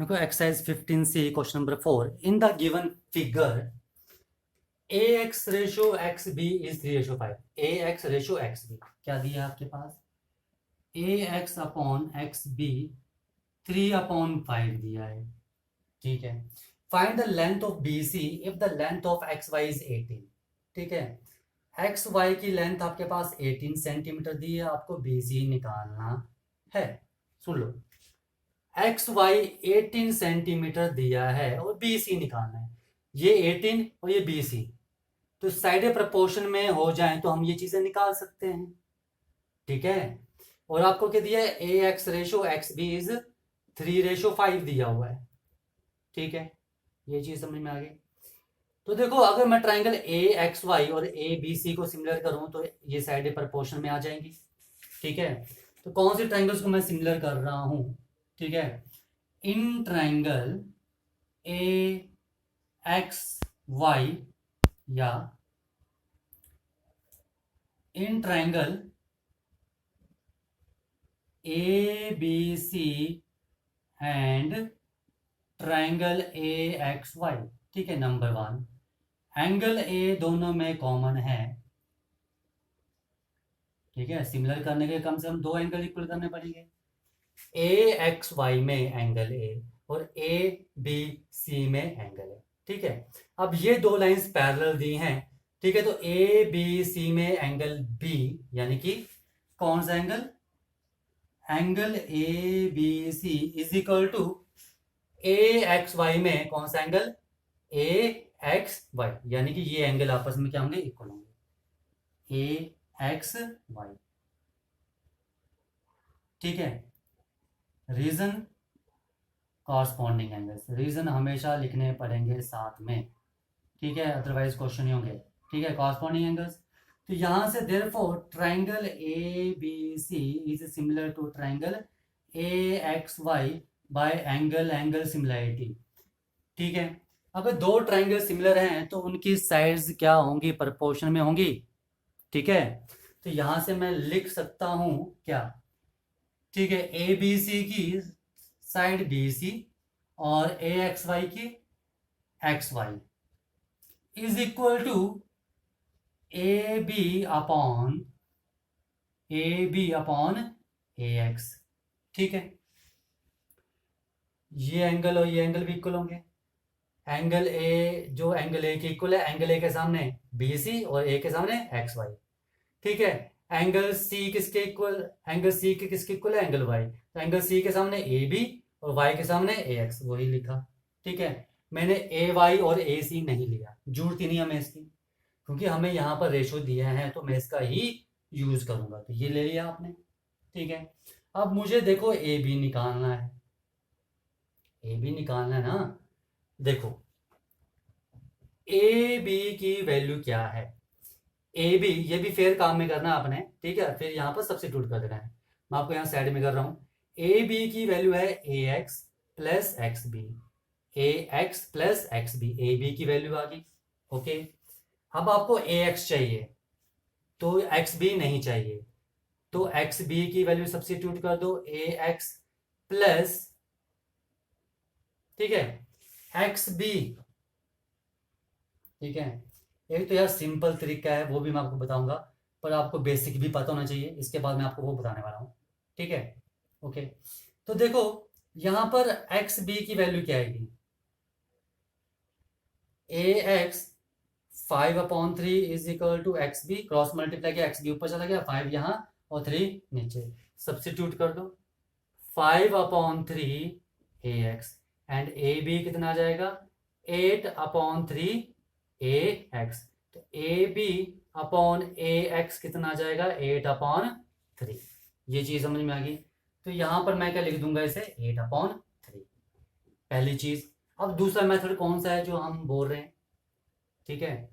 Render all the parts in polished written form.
देखो exercise 15C question number 4 in the given figure ax ratio X B is 3:5। ax ratio X B क्या दिया है आपके पास? ax अपॉन एक्स बी 3/5 दिया है। ठीक है। Find the length of B C if the length of X Y is 18। ठीक है। एक्स वाई की लेंथ आपके पास 18 सेंटीमीटर दी है, आपको बी सी निकालना है। सुन लो, एक्स वाई 18 सेंटीमीटर दिया है और बी सी निकालना है। ये 18 और ये बी सी तो साइड प्रपोर्शन में हो जाए तो हम ये चीजें निकाल सकते हैं। ठीक है। और आपको क्या दिया है? A X ratio X B is 3:5 दिया हुआ है। ठीक है, ये चीज समझ में आ गई। तो देखो, अगर मैं ट्राइंगल ए एक्स वाई और ए बी सी को सिमिलर करूं तो ये साइड प्रपोर्शन में आ जाएंगी। ठीक है। तो कौन से ट्राइंगल्स को मैं सिमिलर कर रहा हूं? ठीक है, in triangle A X Y या in triangle A B C and triangle A X Y. ठीक है, नंबर 1, एंगल ए दोनों में कॉमन है। ठीक है, सिमिलर करने के कम से कम 2 एंगल इक्वल करने पड़ेंगे। ए एक्स वाई में एंगल ए और ए बी सी में एंगल है। ठीक है। अब ये दो लाइंस पैरेलल दी हैं। ठीक है, तो ए बी सी में एंगल बी यानी कि कौन सा angle? Angle A B C is equal to A X Y में कौन सा एंगल? ए एक्स वाई, यानी कि ये एंगल आपस में क्या होंगे? इक्वल होंगे, ए एक्स वाई। ठीक है। रीजन कॉरस्पॉन्डिंग एंगल्स, रीजन हमेशा लिखने पड़ेंगे साथ में। ठीक है, अदरवाइज क्वेश्चन नहीं होंगे। ठीक है, कॉरस्पॉन्डिंग एंगल्स। तो यहां से therefore triangle A B C is similar to triangle A X Y by angle angle similarity. ठीक है। अगर दो ट्राइंगल सिमिलर हैं तो उनकी साइड्स क्या होंगी? प्रोपोर्शन में होंगी। ठीक है। तो यहां से मैं लिख सकता हूं क्या? ठीक है, ए बी सी की साइड बी सी और ए एक्स वाई की X Y is equal to A B upon A X. ठीक है, ये एंगल और ये एंगल भी इक्वल होंगे। एंगल ए, जो एंगल ए के इक्वल है, एंगल ए के सामने बी सी और ए के सामने एक्स वाई। ठीक है। एंगल सी किसके इक्वल? एंगल सी के किसके इक्वल है? Angle Y. तो एंगल सी के सामने ए बी और वाई के सामने ए एक्स, वही लिखा। ठीक है। मैंने ए वाई और ए सी नहीं लिया, जरूरत ही नहीं हमें इसकी, क्योंकि हमें यहाँ पर रेशो दिया है तो मैं इसका ही यूज करूंगा। तो ये ले लिया आपने। ठीक है। अब मुझे देखो ए बी निकालना है। ए बी निकालना है ना। देखो, ए बी की वैल्यू क्या है? ए बी, ये भी फेयर काम में करना है आपने। ठीक है, फिर यहाँ पर सब्स्टिट्यूट कर देना है। मैं आपको यहाँ साइड में कर रहा हूँ। ए बी की वैल्यू है A X plus X B. A X plus X B, A B की वैल्यू आ गई। ओके। अब आपको ए एक्स चाहिए तो एक्स बी नहीं चाहिए, तो एक्स बी की वैल्यू सब्स्टिट्यूट कर दो, ए एक्स प्लस, ठीक है, एक्स बी। ठीक है। एक तो यार सिंपल तरीका है, वो भी मैं आपको बताऊंगा, पर आपको बेसिक भी पता होना चाहिए, इसके बाद मैं आपको वो बताने वाला हूँ। ठीक है। ओके। तो देखो, यहां पर एक्स बी की वैल्यू क्या आएगी? A X 5/3 is equal to X B, cross multiply किया, एक्स बी ऊपर चला गया, 5 यहाँ और 3 नीचे, सब्स्टिट्यूट कर दो। 5/3 A X and A B कितना आ जाएगा? 8/3 ए एक्स। तो A B upon A X कितना आ जाएगा? 8/3। ये चीज समझ में आ गई। तो यहां पर मैं क्या लिख दूंगा इसे? 8/3, पहली चीज। अब दूसरा मेथड कौन सा है जो हम बोल रहे हैं? ठीक है,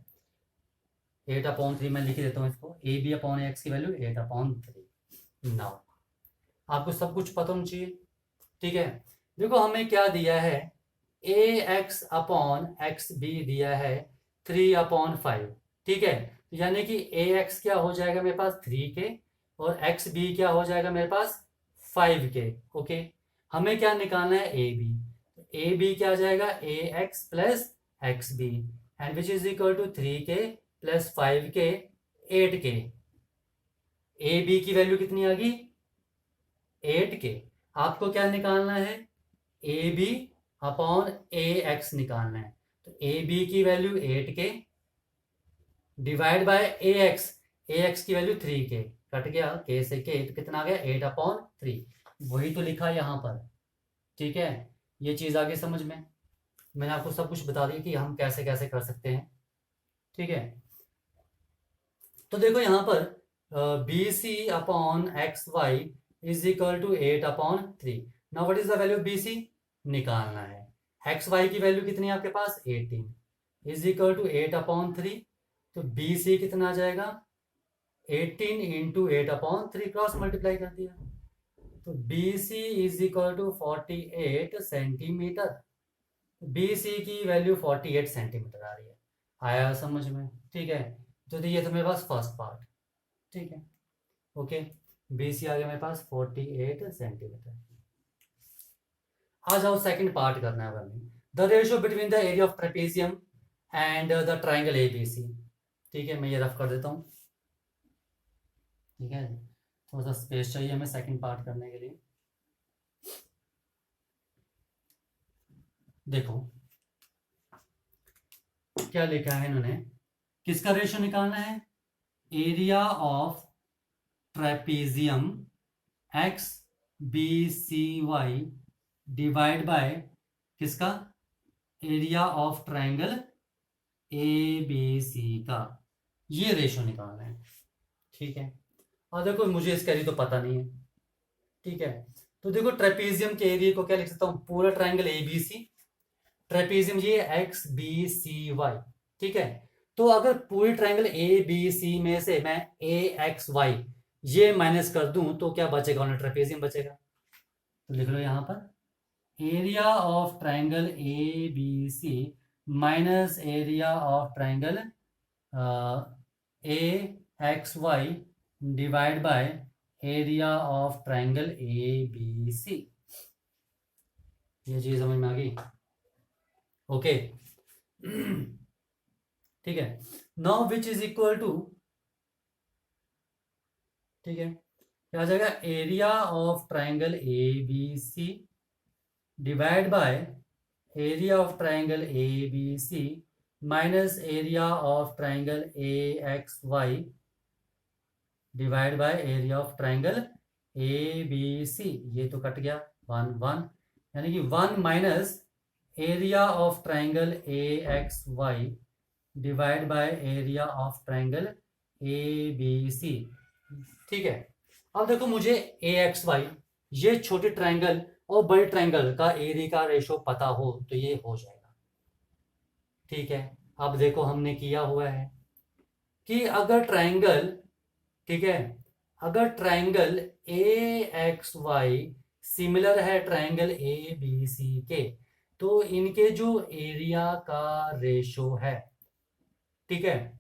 8/3 मैं लिख देता हूँ इसको, ए बी अपॉन एक्स की वैल्यू 8/3। नाउ आपको सब कुछ पता होना चाहिए। ठीक है। देखो, हमें क्या दिया है? A x upon X B दिया है 3/5। ठीक है, यानी कि ए एक्स क्या हो जाएगा मेरे पास? 3 के, और एक्स बी क्या हो जाएगा मेरे पास? 5 के। ओके। हमें क्या निकालना है? A B. ए बी क्या आ जाएगा, A X plus X B and which is equal to 3k plus 5k 8k। A B की वैल्यू कितनी आ गई, 8k। आपको क्या निकालना है, A B upon A X निकालना है। तो ए बी की value 8k divide by A X की वैल्यू 3k, कट गया k से k, तो कितना आ गया 8/3। वही तो लिखा यहाँ पर, ठीक है। ये चीज आगे समझ में, मैंने आपको सब कुछ बता दिया कि हम कैसे कैसे कर सकते हैं, ठीक है। तो देखो यहाँ पर B C upon X Y is equal to 8/3। Now what is the value of B C, निकालना है। एक्स वाई की वैल्यू कितनी है आपके पास, 18 इज इक्वल टू 8/3। तो बी सी कितना आ जाएगा, 18 इंटू 8/3, क्रॉस मल्टीप्लाई कर दिया। तो B C is equal to 48 centimetre. B C की वैल्यू 48 सेंटीमीटर आ रही है। आया समझ में, ठीक है। तो ये था मेरे पास फर्स्ट पार्ट, ठीक है, ओके। बी सी आ गया मेरे पास 48 सेंटीमीटर। आ जाओ सेकंड पार्ट करना है हमें, the ratio between the area of trapezium and the triangle A B C. ठीक है, मैं ये रफ कर देता हूँ, ठीक है। थोड़ा सा स्पेस चाहिए हमें सेकंड पार्ट करने के लिए। देखो क्या लिखा है इन्होंने, किसका रेशियो निकालना है, area of trapezium X B C Y divide by किसका, area of triangle A B C का, ये रेशियो निकालना है, ठीक है। और देखो मुझे इसका एरिया तो पता नहीं है, ठीक है। तो देखो ट्रेपेजियम के एरिया को क्या लिख सकता हूँ, पूरा triangle A B C, trapezium ये एक्स बी सी वाई, ठीक है। तो अगर पूरी ट्राइंगल ए बी सी में से मैं ए एक्स वाई ये माइनस कर दूं तो क्या बचेगा, उन्हें ट्रेपेजियम बचेगा। तो लिख लो यहां पर area of triangle A B C minus area of triangle A X Y divide by area of triangle A B C. ये चीज समझ में आ गई, ओके। ठीक है, now which is equal to, ठीक है, क्या आ जाएगा, area of triangle A B C divide by area of triangle A B C minus area of triangle A X Y divide by area of triangle A B C. ये तो कट गया 1 1, यानी कि 1 minus area of triangle A X Y divide by area of triangle A B C, ठीक है। अब देखो मुझे ए एक्स वाई ये छोटे ट्राइंगल और बड़े ट्राइंगल का एरिया का रेशो पता हो तो ये हो जाएगा, ठीक है। अब देखो हमने किया हुआ है कि अगर ट्राइंगल, ठीक है, अगर triangle A X Y similar है ट्राइंगल ए बी सी के, तो इनके जो एरिया का रेशो है, ठीक है,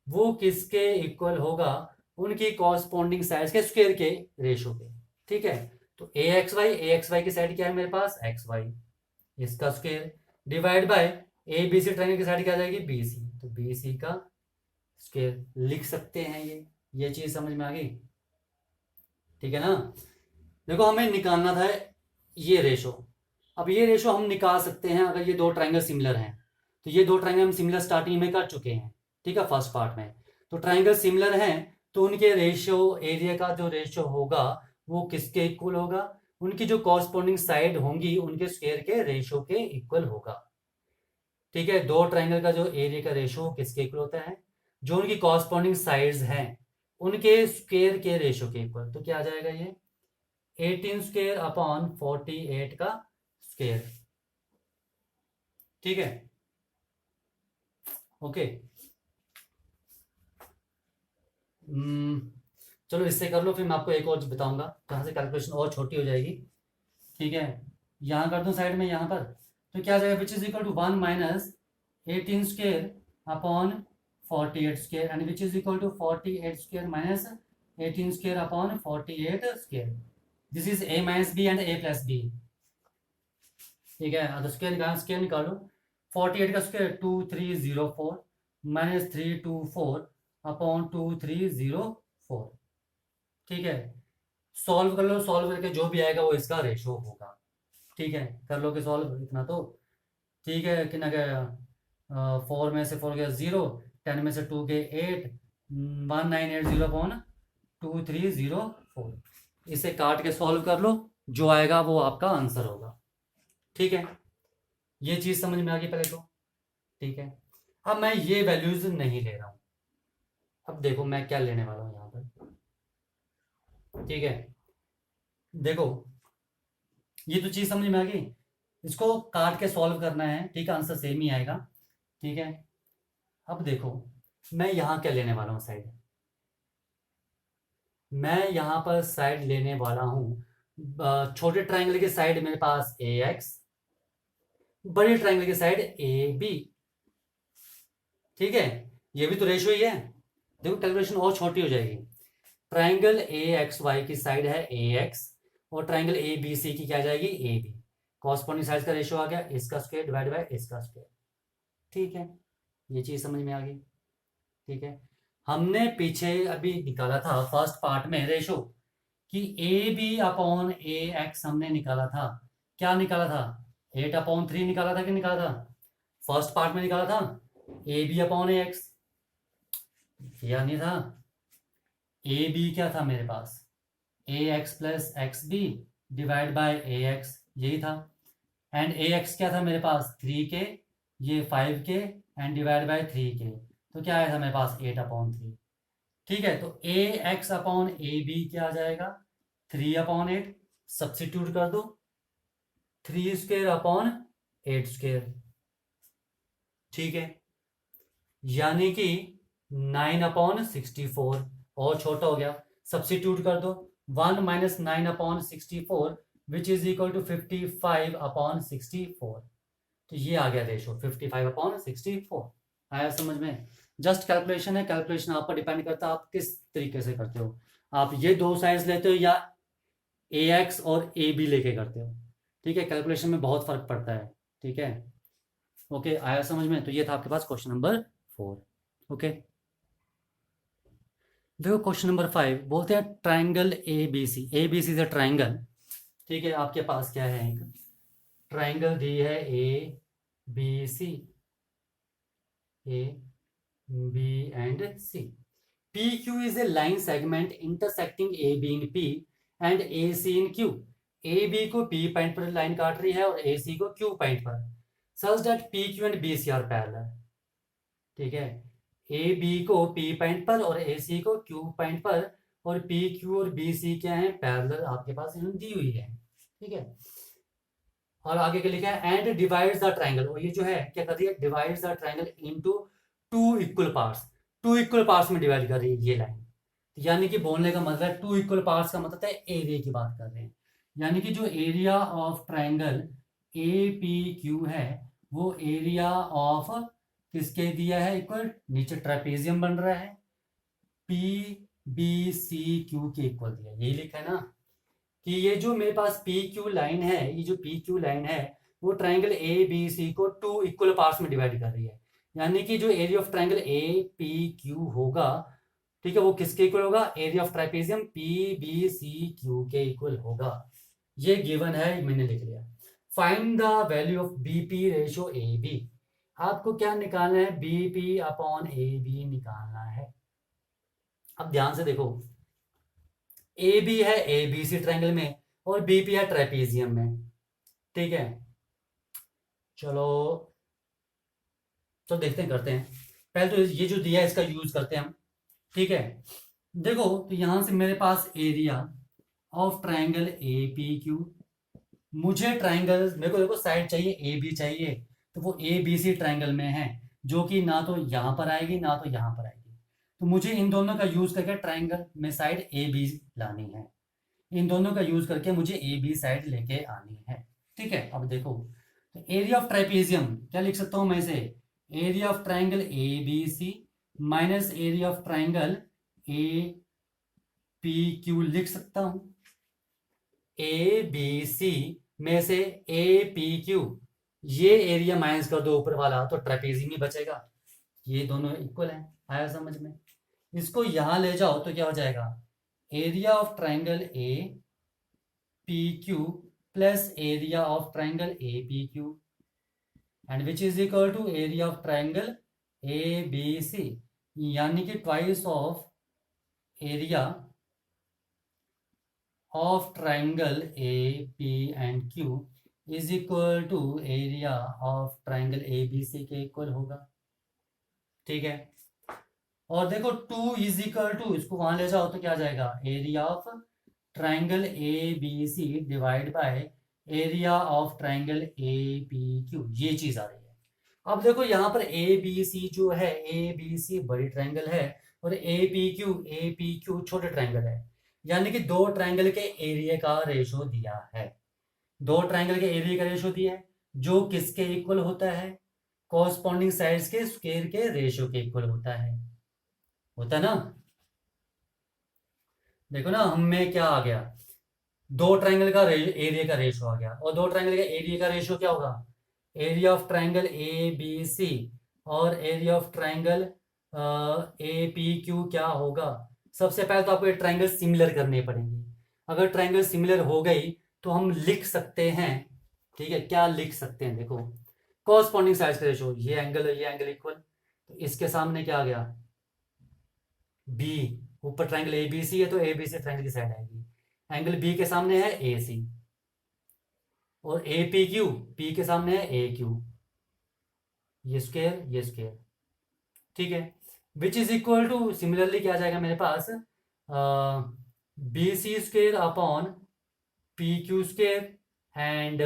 वो किसके इक्वल होगा, उनकी कॉरस्पॉन्डिंग साइड्स के स्क्वायर के रेशो के, ठीक है। तो ए एक्स वाई की साइड क्या है मेरे पास, एक्स वाई, इसका square divide by A B C triangle की साइड क्या आ जाएगी, बी सी, तो बी सी का स्क्वायर लिख सकते हैं। ये चीज समझ में आ गई, ठीक है ना। देखो हमें निकालना था ये रेशो। अब ये रेशो हम निकाल सकते हैं अगर ये दो ट्राइंगल सिमिलर हैं, तो ये दो ट्राइंगल हम सिमिलर स्टार्टिंग में कर चुके हैं, ठीक है, फर्स्ट पार्ट में। तो ट्राइंगल सिमिलर हैं तो उनके रेशियो, एरिया का जो रेशियो होगा वो किसके इक्वल होगा, उनकी जो कॉरस्पॉन्डिंग साइड होंगी उनके स्क्वायर के रेशियो के इक्वल होगा, ठीक है। दो ट्राइंगल का जो एरिया का रेशियो किसके इक्वल होता है, जो उनकी कॉरस्पॉन्डिंग साइड्स हैं उनके स्क्वायर के रेशियो के इक्वल। तो क्या आ जाएगा ये 18 स्क्वायर अपॉन 48 का स्क्वायर, ठीक है, ओके। चलो इससे कर लो, फिर मैं आपको एक और बताऊंगा जहां से कैलकुलेशन और छोटी हो जाएगी, ठीक है। यहाँ कर दूं साइड में यहाँ पर, तो क्या आ जाएगा, which is equal to 1 minus 18 square upon 48 square and which is equal to 48 square minus 18 square upon 48 square. This is a minus B and a plus B, ठीक है, अब स्क्वायर निकालो। 48 का स्क्वायर 2304 माइनस 324 अपॉन 2304। ठीक है, solve कर लो, solve करके जो भी आएगा वो इसका रेशो होगा। ठीक है, कर लो कि सॉल्व इतना तो। ठीक है, कितना गया, 4 में से 4 गया 0, 10 में से 2 के 8, 1980 अपॉन 2304। इसे काट के सॉल्व कर लो, जो आएगा वो आपका आंसर होगा। ठीक है, ये चीज़ समझ में आ गई पहले तो। ठीक है, अब मैं ये वैल्यूज नहीं ले रहा हूँ। अब देखो मैं क्या लेने वाला हूँ यहाँ पर। ठीक है, देखो ये तो चीज़ समझ में आ गई। इसको काट के सॉल्व करना है, ठीक है, आंसर सेम ही आएगा। ठीक है, अब देखो मैं यहाँ क्या लेने वाला हूँ साइड। मैं यहाँ पर साइड लेने वाला हूँ, छोटे ट्राइंगल की साइड मेरे पास ए एक्स, बड़े ट्राइंगल की साइड ए बी। ठीक है, ये भी तो रेशो ही है। देखो कैलकुलेशन और छोटी हो जाएगी। ट्राइंगल ए एक्स वाई की साइड है ए एक्स, और ट्राइंगल ए बी सी की क्या जाएगी ए बी। कॉरस्पॉन्डिंग साइड का रेशो आ गया इसका स्क्वायर डिवाइड बाय इसका स्क्वायर। ठीक है, ये चीज समझ में आ गई। ठीक है, हमने पीछे अभी निकाला था फर्स्ट पार्ट में रेशो कि A B upon A X हमने निकाला था। क्या निकाला था, 8/3 निकाला था कि निकाला था, फर्स्ट पार्ट में निकाला था A B upon A X. या नहीं था, ए बी क्या था मेरे पास, A X plus X B divide by A X, यही था। एंड ए एक्स क्या था मेरे पास 3 के, ये 5 के, एंड डिवाइड बाय 3 के, तो क्या आया था मेरे पास 8/3। ठीक है, तो A x upon A B क्या आ जाएगा 3/8। सब्सिट्यूट कर दो, 3² अपॉन 8²। ठीक है, यानी कि 9/64, और छोटा हो गया, सब्सिट्यूट कर दो। 1 minus 9/64 which is equal to 55/64। तो ये आ गया रेशो 55/64। आया समझ में। जस्ट कैलकुलेशन है, कैलकुलेशन आप पर डिपेंड करता है आप किस तरीके से करते हो। आप ये दो साइड्स लेते हो या ए एक्स और ए बी लेके करते हो। ठीक है, कैलकुलेशन में बहुत फर्क पड़ता है। ठीक है, ओके, आया समझ में। तो ये था आपके पास क्वेश्चन नंबर 4। ओके, देखो क्वेश्चन नंबर 5 बोलते हैं triangle A B C is a triangle. ठीक है, आपके पास क्या है, एक ट्राइंगल दी है A B C, A B and C. P Q is a line segment intersecting A B in P and A C in Q. A B को P point पर लाइन काट रही है और ए सी को Q point पर, such that P Q and B C are parallel. ठीक है, ए बी को पी पॉइंट पर और ए सी को क्यू पॉइंट पर, और पी क्यू और बी सी क्या है पैरेलल, आपके पास इन्होंने दी हुई है। ठीक है, और आगे क्या लिखा है, एंड डिवाइड्स द ट्राइंगल, और ये जो है क्या कर रही है, divides the triangle into 2 equal parts. 2 equal parts में डिवाइड कर रही है ये लाइन। यानी कि बोलने का मतलब है 2 इक्वल पार्ट्स का मतलब है एरिया की बात कर रहे हैं। यानी कि जो area of triangle A P Q है वो एरिया ऑफ किसके दिया है इक्वल, नीचे ट्रेपेजियम बन रहा है, पी बी सी क्यू के इक्वल दिया, यही लिखा है ना कि ये जो मेरे पास पी क्यू लाइन है, ये जो पी क्यू लाइन है वो ट्राइंगल ए बी सी को 2 इक्वल पार्ट्स में डिवाइड कर रही है। यानी कि जो area of triangle A P Q होगा, ठीक है, वो किसके इक्वल होगा, area of trapezium P B C Q के इक्वल होगा। ये गिवन है, मैंने लिख लिया। Find the value of BP ratio A B. आपको क्या निकालना है, बीपी अपॉन ए बी निकालना है। अब ध्यान से देखो, ए बी है ए बी सी ट्राइंगल में और बीपी है ट्रेपेजियम में। ठीक है, चलो तो देखते हैं, करते हैं। पहले तो ये जो दिया है इसका यूज करते हैं हम। ठीक है, देखो तो यहां से मेरे पास area of triangle A P Q, मुझे ट्राइंगल मेरे को देखो साइड चाहिए ए बी चाहिए, तो वो ए बी सी ट्राइंगल में है, जो कि ना तो यहां पर आएगी ना तो यहां पर आएगी। तो मुझे इन दोनों का यूज करके ट्राइंगल में साइड ए बी लानी है। इन दोनों का यूज करके मुझे ए बी साइड लेके आनी है। ठीक है, अब देखो तो एरिया ऑफ ट्राइपेजियम क्या लिख सकता हूं मैं इसे, area of triangle A B C minus area of triangle A P Q लिख सकता हूं। ए बी सी में से ए पी क्यू, ये एरिया माइनस कर दो ऊपर वाला, तो ट्रेपेजियम ही बचेगा। ये दोनों इक्वल है, आया समझ में? इसको यहां ले जाओ तो क्या हो जाएगा, area of triangle A P Q plus area of triangle A P Q, and which is equal to area of triangle A B C, यानी कि twice of area of triangle A P and Q is equal to area of triangle A B C के equal होगा। ठीक है, और देखो 2 is equal to, इसको वहां ले जाओ तो क्या आ जाएगा, area of triangle A B C divide by area of triangle A P Q, ये चीज आ रही है। अब देखो यहाँ पर ए बी सी जो है, ए बी सी बड़ी ट्राइंगल है और ए पी क्यू छोटे ट्राइंगल है, यानी कि दो ट्राइंगल के एरिया का रेशो दिया है। दो ट्राइंगल के एरिया का रेशो दिया है, जो किसके इक्वल होता है, कॉरस्पॉन्डिंग साइड्स के स्क्वायर के रेशो के इक्वल होता है ना। देखो ना, हमें क्या आ गया, दो ट्राइंगल का एरिया का रेशो आ गया, और दो ट्राइंगल का एरिया का रेशो क्या होगा, area of triangle A B C और area of triangle A P Q क्या होगा। सबसे पहले तो आपको ये ट्राइंगल सिमिलर करने पड़ेंगे। अगर ट्राइंगल सिमिलर हो गई तो हम लिख सकते हैं, ठीक है, क्या लिख सकते हैं, देखो कॉरस्पॉन्डिंग साइड्स का रेशो, ये एंगल इक्वल, तो इसके सामने क्या आ गया, बी, ऊपर ट्राइंगल ए बी सी है तो ए बी सी ट्राइंगल की साइड आएगी, एंगल बी के सामने है ए सी, और ए पी क्यू, पी के सामने है ए क्यू, ये स्क्वायर, ठीक है, which is equal to, similarly क्या आ जाएगा मेरे पास, B C square upon P Q square and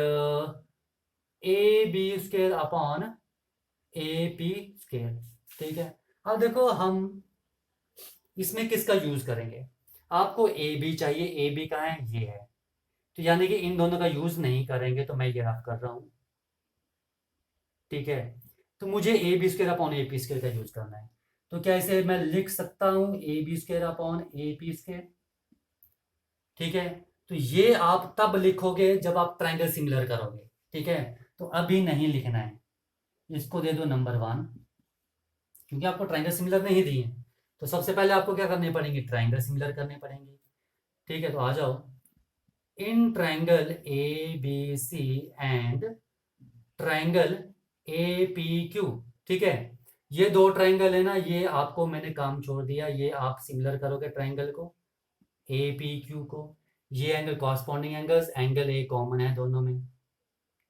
A B square upon A P square. ठीक है, अब देखो हम इसमें किसका यूज करेंगे, आपको ए बी चाहिए, ए बी कहाँ है, ये है, तो यानी कि इन दोनों का यूज नहीं करेंगे, तो मैं ये रफ कर रहा हूं। ठीक है, तो मुझे A B square upon A P square का यूज करना है, तो क्या इसे मैं लिख सकता हूं A B square upon A P square. ठीक है, तो ये आप तब लिखोगे जब आप ट्राइंगल सिमिलर करोगे। ठीक है, तो अभी नहीं लिखना है, इसको दे दो नंबर 1, क्योंकि आपको ट्राइंगल सिमिलर नहीं दिए, तो सबसे पहले आपको क्या करने पड़ेंगे, ट्राइंगल सिमिलर करने पड़ेंगे। ठीक है, तो आ जाओ, in triangle A B C and triangle A P Q. ठीक है, ये दो ट्राइंगल है ना, ये आपको मैंने काम छोड़ दिया, ये आप सिमिलर करोगे ट्राइंगल को ए पी क्यू को, ये angle corresponding angles, angle A common है दोनों में।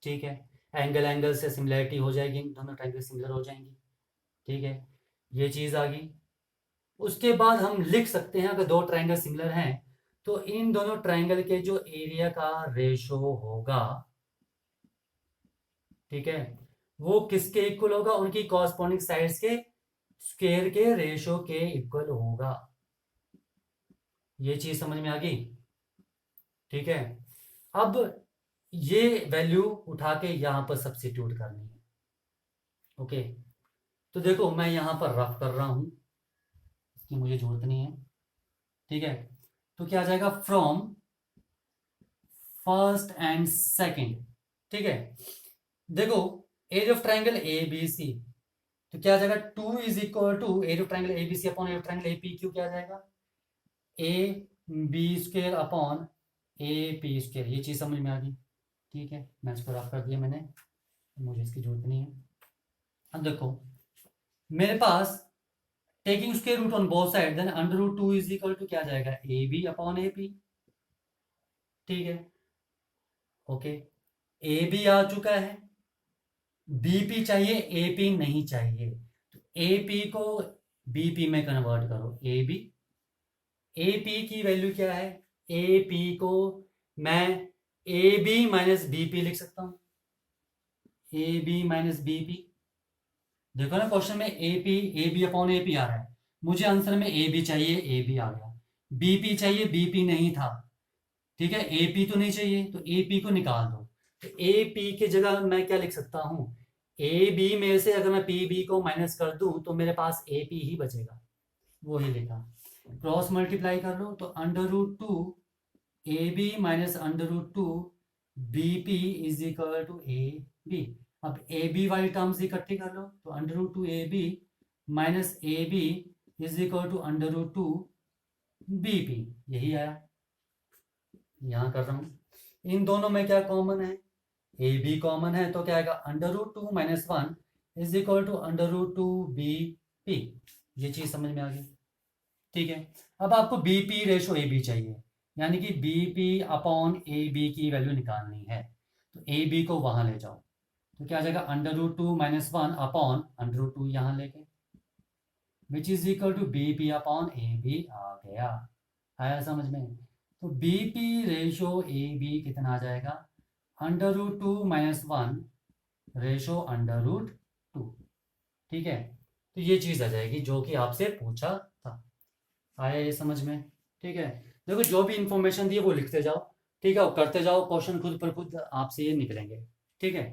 ठीक है, एंगल से सिमिलरिटी हो जाएगी, दोनों ट्राइंगल सिमिलर हो जाएंगी। ठीक है, ये चीज आ गई। उसके बाद हम लिख सकते हैं, अगर दो ट्राइंगल सिमिलर हैं तो इन दोनों ट्राइंगल के जो एरिया का रेशो होगा, ठीक है, वो किसके इक्वल होगा, उनकी कॉरस्पॉन्डिंग साइड्स के स्क्वायर के रेशो के इक्वल होगा। ये चीज समझ में आ गई। ठीक है, अब ये वैल्यू उठा के यहां पर सब्स्टिट्यूट करनी है। ओके, तो देखो मैं यहां पर रफ कर रहा हूं, इसकी मुझे जरूरत नहीं है। ठीक है, तो क्या आ जाएगा, फ्रॉम फर्स्ट एंड सेकंड। ठीक है, देखो area of triangle A B C, तो क्या आ जाएगा, 2 is equal to area of triangle A B C upon area of triangle A P Q, क्या आ जाएगा, A B square upon A P square. ये चीज समझ में आ गई। ठीक है, मैं इसको रफ कर दिया मैंने, मुझे इसकी जरूरत नहीं है। अब देखो मेरे पास taking square root on both side, then under root 2 is equal to क्या आ जाएगा, A B upon A P. ठीक है, ओके, ए बी आ चुका है, बीपी चाहिए, एपी नहीं चाहिए, तो एपी को बीपी में कन्वर्ट करो, ए बी। एपी की वैल्यू क्या है, एपी को मैं ए बी माइनस बीपी लिख सकता हूं, ए बी माइनस बीपी। देखो ना क्वेश्चन में AP, A B upon AP आ रहा है, मुझे आंसर में ए बी चाहिए, ए बी आ गया, बीपी चाहिए, बीपी नहीं था। ठीक है, एपी तो नहीं चाहिए, तो एपी को निकाल दो, तो ए पी की जगह मैं क्या लिख सकता हूं, ए बी में से अगर मैं पी बी को माइनस कर दूं तो मेरे पास ए पी ही बचेगा, वो ही लिखा। क्रॉस मल्टीप्लाई कर लो तो under root 2 A B minus under root 2 B P is equal to A B. अब ए बी वाली टर्म्स इकट्ठी कर लो, तो under root two A B minus A B is equal to under root two B P, यही आया। यहाँ कर रहा हूँ, इन दोनों में क्या कॉमन है, ए बी कॉमन है, तो क्या आएगा under root two minus one is equal to under root two B P. ये चीज़ समझ में आ गई, ठीक है। अब आपको B P ratio A B चाहिए, यानी कि B P upon A B की वैल्यू निकालनी है, तो ए बी को वहाँ ले जाओ, तो क्या आ जाएगा under root two minus one upon under root two यहाँ लेके, which is equal to B P upon A B. आ गया, आया समझ में। तो B P ratio A B कितना आ जाएगा, under root two minus one ratio under root two, ठीक है। तो ये चीज़ आ जाएगी जो कि आपसे पूछा था, आया ये समझ में, ठीक है। देखो जो भी इंफॉर्मेशन दी है वो लिखते जाओ, ठीक है, और करते जाओ, क्वेश्चन खुद पर खुद आपसे ये निकलेंगे, ठीक है।